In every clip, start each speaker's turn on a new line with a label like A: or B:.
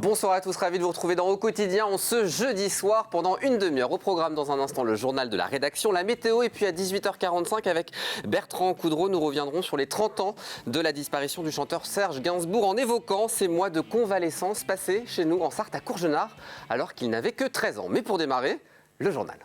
A: Bonsoir à tous, ravi de vous retrouver dans Au Quotidien en ce jeudi soir pendant une demi-heure. Au programme dans un instant le journal de la rédaction, la météo et puis à 18h45 avec Bertrand Coudreau, nous reviendrons sur les 30 ans de la disparition du chanteur Serge Gainsbourg en évoquant ces mois de convalescence passés chez nous en Sarthe à Courgenard alors qu'il n'avait que 13 ans. Mais pour démarrer, le journal.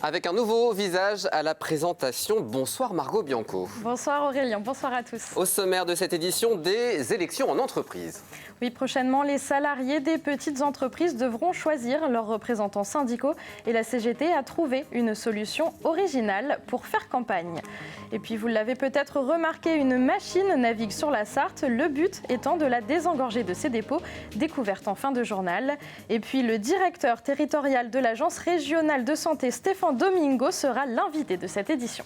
A: Avec un nouveau visage à la présentation. Bonsoir Margot Bianco.
B: Bonsoir Aurélien, bonsoir à tous.
A: Au sommaire de cette édition, des élections en entreprise.
B: Oui, prochainement, les salariés des petites entreprises devront choisir leurs représentants syndicaux et la CGT a trouvé une solution originale pour faire campagne. Et puis, vous l'avez peut-être remarqué, une machine navigue sur la Sarthe, le but étant de la désengorger de ses dépôts, découverte en fin de journal. Et puis, le directeur territorial de l'Agence régionale de santé, Stéphane Domingo, sera l'invité de cette édition.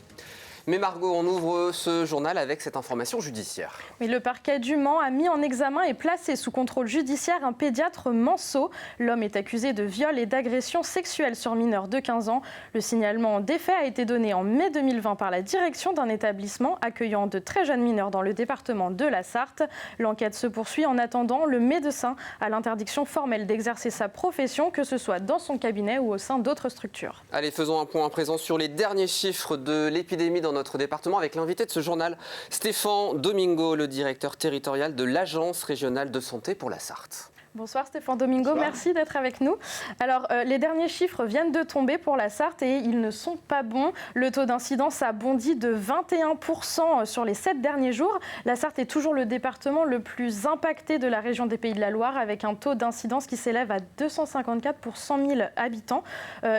A: Mais Margot, on ouvre ce journal avec cette information judiciaire.
B: Oui, le parquet du Mans a mis en examen et placé sous contrôle judiciaire un pédiatre manceau. L'homme est accusé de viol et d'agression sexuelle sur mineurs de 15 ans. Le signalement des faits a été donné en mai 2020 par la direction d'un établissement accueillant de très jeunes mineurs dans le département de la Sarthe. L'enquête se poursuit en attendant. Le médecin a l'interdiction formelle d'exercer sa profession, que ce soit dans son cabinet ou au sein d'autres structures.
A: Allez, faisons un point à présent sur les derniers chiffres de l'épidémie dans notre département avec l'invité de ce journal, Stéphane Domingo, le directeur territorial de l'Agence régionale de santé pour la Sarthe.
B: Bonsoir Stéphane Domingo, bonsoir. Merci d'être avec nous. Alors, les derniers chiffres viennent de tomber pour la Sarthe et ils ne sont pas bons. Le taux d'incidence a bondi de 21% sur les 7 derniers jours. La Sarthe est toujours le département le plus impacté de la région des Pays de la Loire avec un taux d'incidence qui s'élève à 254 pour 100 000 habitants.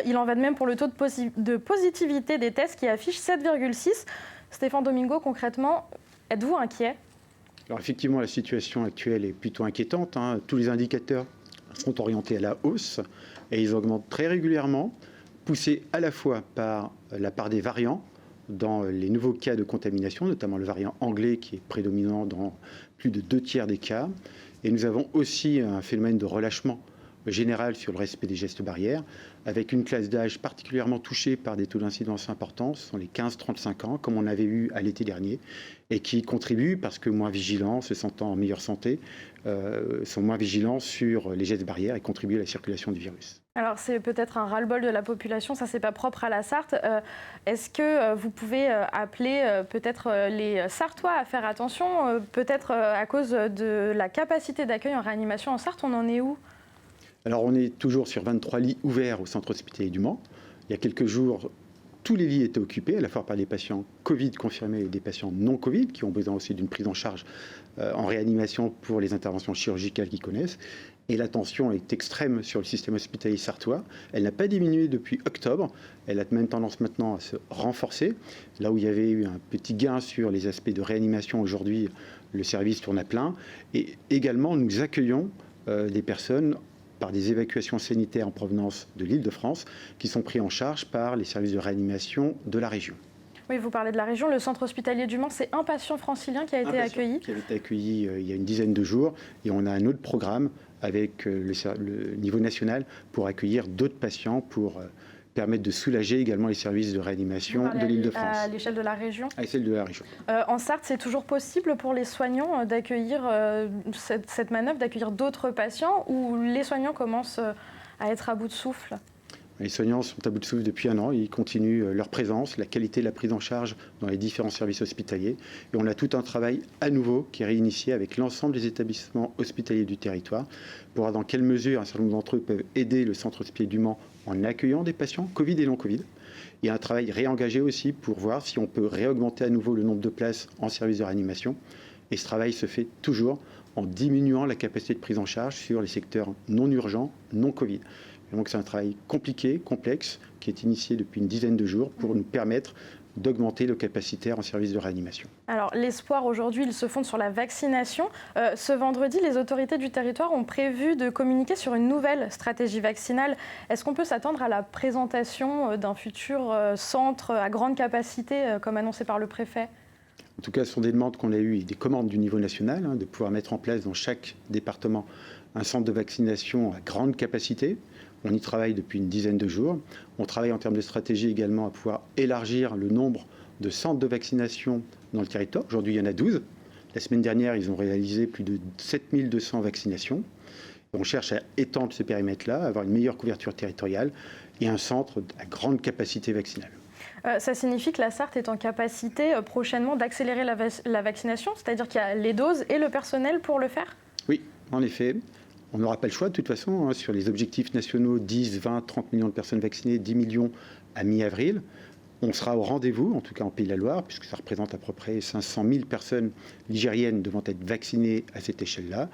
B: Il en va de même pour le taux de positivité des tests qui affiche 7,6. Stéphane Domingo, concrètement, êtes-vous inquiet ?
C: Alors effectivement, la situation actuelle est plutôt inquiétante. Tous les indicateurs sont orientés à la hausse et ils augmentent très régulièrement, poussés à la fois par la part des variants dans les nouveaux cas de contamination, notamment le variant anglais qui est prédominant dans plus de 2/3 des cas. Et nous avons aussi un phénomène de relâchement général sur le respect des gestes barrières, avec une classe d'âge particulièrement touchée par des taux d'incidence importants, ce sont les 15-35 ans, comme on avait eu à l'été dernier, et qui contribuent, parce que moins vigilants, se sentant en meilleure santé, sont moins vigilants sur les gestes barrières et contribuent à la circulation du virus.
B: Alors c'est peut-être un ras-le-bol de la population, ça c'est pas propre à la Sarthe. Est-ce que vous pouvez appeler peut-être les Sartois à faire attention, peut-être à cause de la capacité d'accueil en réanimation en Sarthe, on en est où ?
C: Alors on est toujours sur 23 lits ouverts au centre hospitalier du Mans. Il y a quelques jours, tous les lits étaient occupés, à la fois par des patients Covid confirmés et des patients non Covid, qui ont besoin aussi d'une prise en charge en réanimation pour les interventions chirurgicales qu'ils connaissent. Et la tension est extrême sur le système hospitalier sartois. Elle n'a pas diminué depuis octobre. Elle a même tendance maintenant à se renforcer. Là où il y avait eu un petit gain sur les aspects de réanimation, aujourd'hui, le service tourne à plein. Et également, nous accueillons des personnes par des évacuations sanitaires en provenance de l'Île-de-France qui sont pris en charge par les services de réanimation de la région.
B: Oui, vous parlez de la région. Le centre hospitalier du Mans, c'est un patient francilien qui a été accueilli.
C: Qui a été accueilli il y a une dizaine de jours. Et on a un autre programme avec le niveau national pour accueillir d'autres patients pour permettre de soulager également les services de réanimation de l'Île-de-France.
B: À l'échelle de la région ?
C: À l'échelle de la région.
B: En Sarthe, c'est toujours possible pour les soignants d'accueillir cette manœuvre, d'accueillir d'autres patients, ou les soignants commencent à être à bout de souffle ?
C: Les soignants sont à bout de souffle depuis un an. Ils continuent leur présence, la qualité de la prise en charge dans les différents services hospitaliers. Et on a tout un travail à nouveau qui est réinitié avec l'ensemble des établissements hospitaliers du territoire pour voir dans quelle mesure un certain nombre d'entre eux peuvent aider le centre hospitalier du Mans en accueillant des patients Covid et non Covid. Il y a un travail réengagé aussi pour voir si on peut réaugmenter à nouveau le nombre de places en service de réanimation. Et ce travail se fait toujours en diminuant la capacité de prise en charge sur les secteurs non urgents, non Covid. Et donc c'est un travail compliqué, complexe, qui est initié depuis une dizaine de jours pour nous permettre d'augmenter le capacitaire en service de réanimation.
B: Alors l'espoir aujourd'hui, il se fonde sur la vaccination. Ce vendredi, les autorités du territoire ont prévu de communiquer sur une nouvelle stratégie vaccinale. Est-ce qu'on peut s'attendre à la présentation d'un futur centre à grande capacité, comme annoncé par le préfet ?
C: En tout cas, ce sont des demandes qu'on a eues et des commandes du niveau national, de pouvoir mettre en place dans chaque département un centre de vaccination à grande capacité. On y travaille depuis une dizaine de jours. On travaille en termes de stratégie également à pouvoir élargir le nombre de centres de vaccination dans le territoire. Aujourd'hui, il y en a 12. La semaine dernière, ils ont réalisé plus de 7200 vaccinations. On cherche à étendre ce périmètre-là, à avoir une meilleure couverture territoriale et un centre à grande capacité vaccinale.
B: Ça signifie que la Sarthe est en capacité prochainement d'accélérer la vaccination, c'est-à-dire qu'il y a les doses et le personnel pour le faire ?
C: Oui, en effet. On n'aura pas le choix de toute façon, sur les objectifs nationaux, 10, 20, 30 millions de personnes vaccinées, 10 millions à mi-avril. On sera au rendez-vous, en tout cas en Pays de la Loire, puisque ça représente à peu près 500 000 personnes ligériennes devant être vaccinées à cette échelle-là.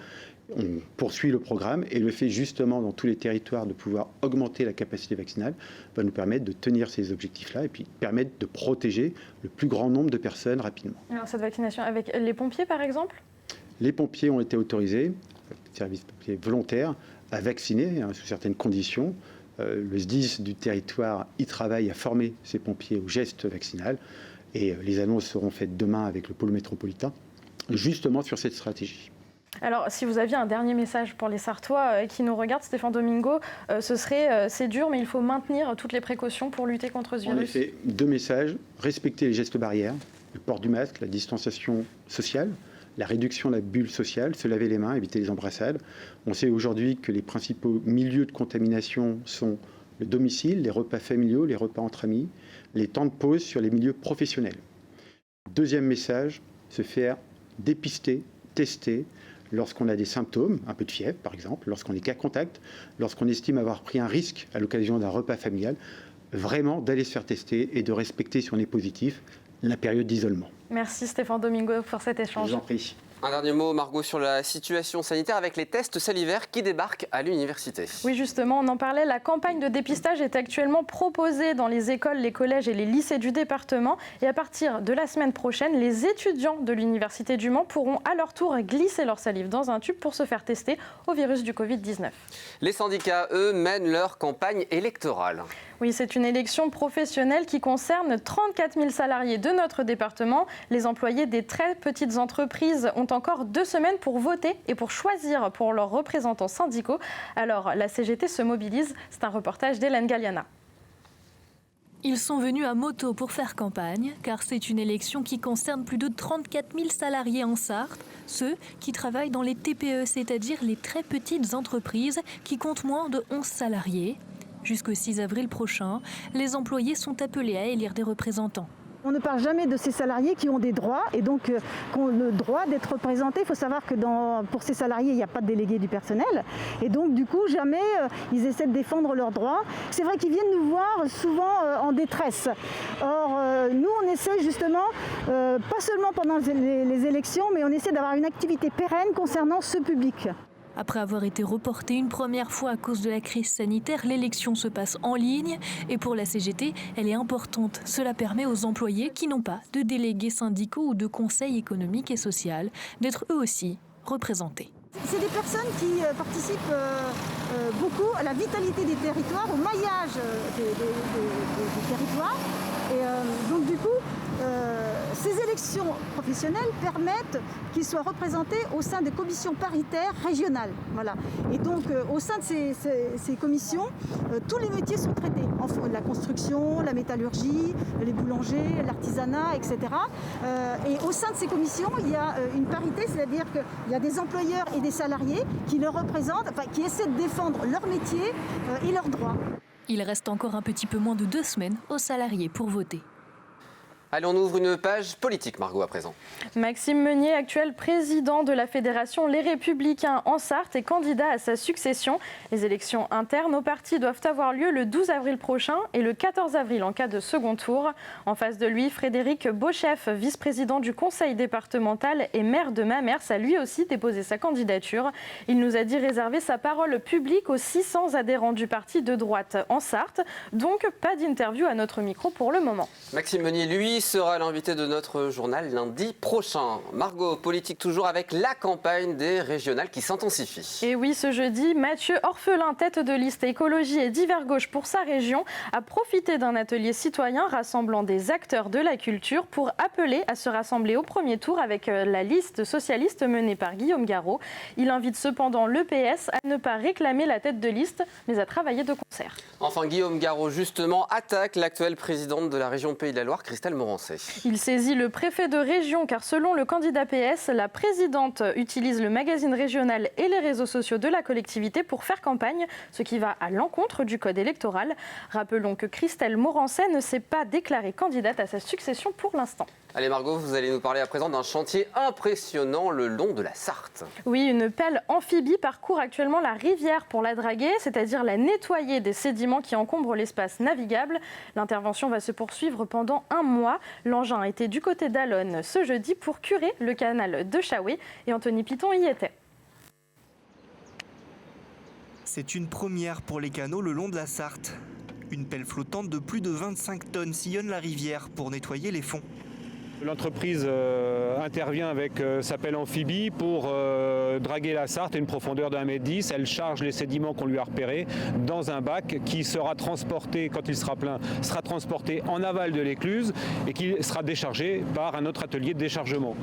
C: On poursuit le programme et le fait justement dans tous les territoires de pouvoir augmenter la capacité vaccinale va nous permettre de tenir ces objectifs-là et puis permettre de protéger le plus grand nombre de personnes rapidement.
B: Alors cette vaccination avec les pompiers par exemple ?
C: Les pompiers ont été autorisés, services pompiers volontaires, à vacciner sous certaines conditions. Le SDIS du territoire y travaille à former ces pompiers au geste vaccinal et les annonces seront faites demain avec le pôle métropolitain justement sur cette stratégie.
B: Alors, si vous aviez un dernier message pour les Sarthois qui nous regardent, Stéphane Domingo, ce serait c'est dur, mais il faut maintenir toutes les précautions pour lutter contre ce virus.
C: En effet, 2 messages. Respecter les gestes barrières, le port du masque, la distanciation sociale, la réduction de la bulle sociale, se laver les mains, éviter les embrassades. On sait aujourd'hui que les principaux milieux de contamination sont le domicile, les repas familiaux, les repas entre amis, les temps de pause sur les milieux professionnels. Deuxième message, se faire dépister, tester, lorsqu'on a des symptômes, un peu de fièvre par exemple, lorsqu'on est cas contact, lorsqu'on estime avoir pris un risque à l'occasion d'un repas familial, vraiment d'aller se faire tester et de respecter, si on est positif, la période d'isolement.
B: Merci Stéphane Domingo pour cet échange.
C: Je vous en prie.
A: Un dernier mot, Margot, sur la situation sanitaire avec les tests salivaires qui débarquent à l'université.
B: Oui, justement, on en parlait. La campagne de dépistage est actuellement proposée dans les écoles, les collèges et les lycées du département. Et à partir de la semaine prochaine, les étudiants de l'Université du Mans pourront à leur tour glisser leur salive dans un tube pour se faire tester au virus du Covid-19.
A: Les syndicats, eux, mènent leur campagne électorale.
B: Oui, c'est une élection professionnelle qui concerne 34 000 salariés de notre département. Les employés des très petites entreprises ont encore 2 semaines pour voter et pour choisir pour leurs représentants syndicaux. Alors, la CGT se mobilise. C'est un reportage d'Hélène Galliana.
D: Ils sont venus à moto pour faire campagne, car c'est une élection qui concerne plus de 34 000 salariés en Sarthe, ceux qui travaillent dans les TPE, c'est-à-dire les très petites entreprises qui comptent moins de 11 salariés. Jusqu'au 6 avril prochain, les employés sont appelés à élire des représentants.
E: On ne parle jamais de ces salariés qui ont des droits et donc qui ont le droit d'être représentés. Il faut savoir que pour ces salariés, il n'y a pas de délégué du personnel. Et donc du coup, jamais ils essaient de défendre leurs droits. C'est vrai qu'ils viennent nous voir souvent en détresse. Or, nous, on essaie justement, pas seulement pendant les élections, mais on essaie d'avoir une activité pérenne concernant ce public.
D: Après avoir été reportée une première fois à cause de la crise sanitaire, l'élection se passe en ligne et pour la CGT, elle est importante. Cela permet aux employés qui n'ont pas de délégués syndicaux ou de conseil économique et social d'être eux aussi représentés.
E: C'est des personnes qui participent beaucoup à la vitalité des territoires, au maillage des territoires. Et donc du coup, ces élections professionnelles permettent qu'ils soient représentés au sein des commissions paritaires régionales. Voilà. Et donc au sein de ces commissions, tous les métiers sont traités. La construction, la métallurgie, les boulangers, l'artisanat, etc. Et au sein de ces commissions, il y a une parité, c'est-à-dire qu'il y a des employeurs et des salariés qui le représentent, enfin, qui essaient de défendre leur métier et leurs droits.
D: Il reste encore un petit peu moins de 2 semaines aux salariés pour voter.
A: Allez, on ouvre une page politique, Margot, à présent.
B: Maxime Meunier, actuel président de la Fédération Les Républicains en Sarthe, est candidat à sa succession. Les élections internes au parti doivent avoir lieu le 12 avril prochain et le 14 avril en cas de second tour. En face de lui, Frédéric Beauchef, vice-président du conseil départemental et maire de Mamers, a lui aussi déposé sa candidature. Il nous a dit réserver sa parole publique aux 600 adhérents du parti de droite en Sarthe. Donc, pas d'interview à notre micro pour le moment.
A: Maxime Meunier, lui, sera l'invité de notre journal lundi prochain. Margot, politique toujours avec la campagne des régionales qui s'intensifie.
B: Et oui, ce jeudi, Mathieu Orphelin, tête de liste écologie et divers gauche pour sa région, a profité d'un atelier citoyen rassemblant des acteurs de la culture pour appeler à se rassembler au premier tour avec la liste socialiste menée par Guillaume Garot. Il invite cependant le PS à ne pas réclamer la tête de liste, mais à travailler de concert.
A: Enfin, Guillaume Garot, justement, attaque l'actuelle présidente de la région Pays de la Loire, Christelle Morancet.
B: Il saisit le préfet de région car selon le candidat PS, la présidente utilise le magazine régional et les réseaux sociaux de la collectivité pour faire campagne, ce qui va à l'encontre du code électoral. Rappelons que Christelle Morancet ne s'est pas déclarée candidate à sa succession pour l'instant.
A: Allez Margot, vous allez nous parler à présent d'un chantier impressionnant le long de la Sarthe.
B: Oui, une pelle amphibie parcourt actuellement la rivière pour la draguer, c'est-à-dire la nettoyer des sédiments qui encombrent l'espace navigable. L'intervention va se poursuivre pendant un mois. L'engin était du côté d'Allonne ce jeudi pour curer le canal de Chaoué et Anthony Piton y était.
F: C'est une première pour les canaux le long de la Sarthe. Une pelle flottante de plus de 25 tonnes sillonne la rivière pour nettoyer les fonds.
G: L'entreprise intervient avec sa pelle amphibie pour draguer la Sarthe à une profondeur de 1,10 m. Elle charge les sédiments qu'on lui a repérés dans un bac qui sera transporté, quand il sera plein, sera transporté en aval de l'écluse et qui sera déchargé par un autre atelier de déchargement.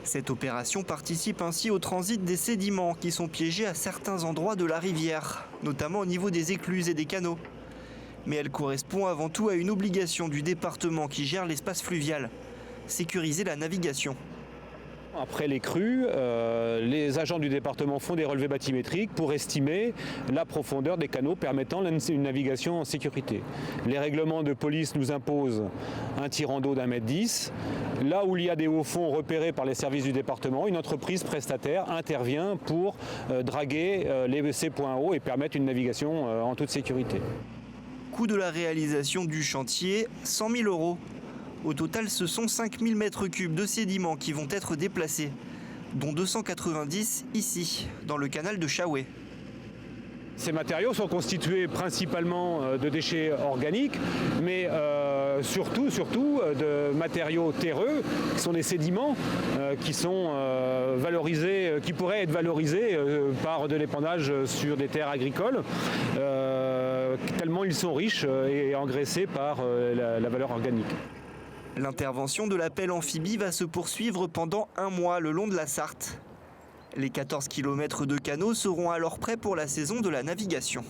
F: Cette opération participe ainsi au transit des sédiments qui sont piégés à certains endroits de la rivière, notamment au niveau des écluses et des canaux. Mais elle correspond avant tout à une obligation du département qui gère l'espace fluvial. Sécuriser la navigation.
G: Après les crues, les agents du département font des relevés bathymétriques pour estimer la profondeur des canaux permettant une navigation en sécurité. Les règlements de police nous imposent un tirant d'eau d'1,10 m. Là où il y a des hauts fonds repérés par les services du département, une entreprise prestataire intervient pour draguer ces points hauts et permettre une navigation en toute sécurité.
F: Coût de la réalisation du chantier, 100 000 €. Au total, ce sont 5 000 m3 de sédiments qui vont être déplacés, dont 290 ici, dans le canal de Chaoué.
G: Ces matériaux sont constitués principalement de déchets organiques, mais surtout de matériaux terreux, qui sont des sédiments qui sont valorisés, qui pourraient être valorisés par de l'épandage sur des terres agricoles, tellement ils sont riches et engraissés par la valeur organique.
F: L'intervention de la pelle amphibie va se poursuivre pendant un mois le long de la Sarthe. Les 14 km de canaux seront alors prêts pour la saison de la navigation.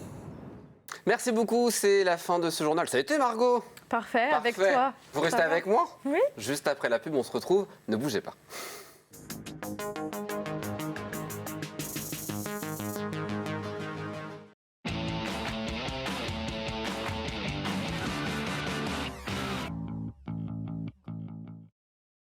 A: Merci beaucoup, c'est la fin de ce journal. Ça a été Margot?
B: Parfait, avec toi.
A: Vous restez avec moi?
B: Oui.
A: Juste après la pub, on se retrouve. Ne bougez pas.